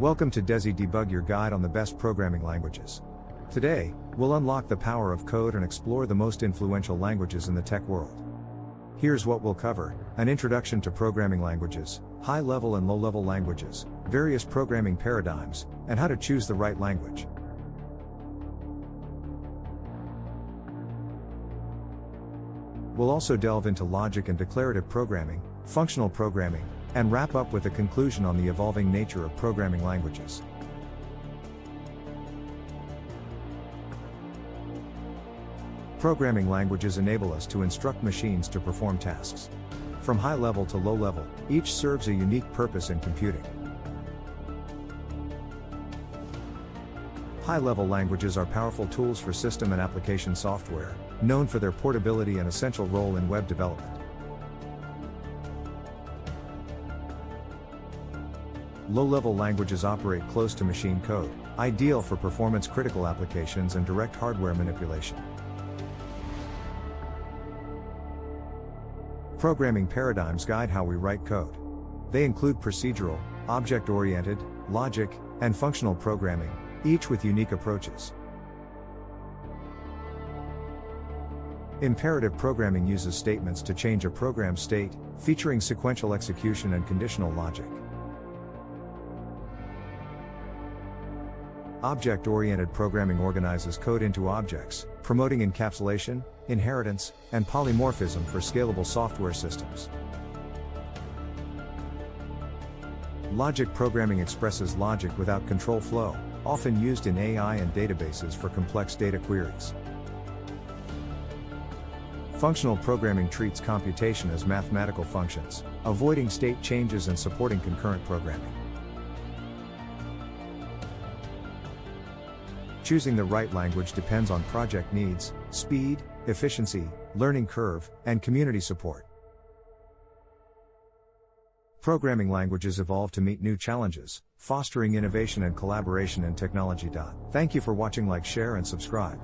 Welcome to DesiDebug, your guide on the best programming languages. Today, we'll unlock the power of code and explore the most influential languages in the tech world. Here's what we'll cover: an introduction to programming languages, high-level and low-level languages, various programming paradigms, and how to choose the right language. We'll also delve into logic and declarative programming, functional programming, and wrap up with a conclusion on the evolving nature of programming languages. Programming languages enable us to instruct machines to perform tasks. From high level to low level, each serves a unique purpose in computing. High-level languages are powerful tools for system and application software, known for their portability and essential role in web development. Low-level languages operate close to machine code, ideal for performance-critical applications and direct hardware manipulation. Programming paradigms guide how we write code. They include procedural, object-oriented, logic, and functional programming, each with unique approaches. Imperative programming uses statements to change a program state, featuring sequential execution and conditional logic. Object-oriented programming organizes code into objects, promoting encapsulation, inheritance, and polymorphism for scalable software systems. Logic programming expresses logic without control flow, often used in AI and databases for complex data queries. Functional programming treats computation as mathematical functions, avoiding state changes and supporting concurrent programming. Choosing the right language depends on project needs, speed, efficiency, learning curve, and community support. Programming languages evolve to meet new challenges, fostering innovation and collaboration in technology. Thank you for watching. Like, share, and subscribe.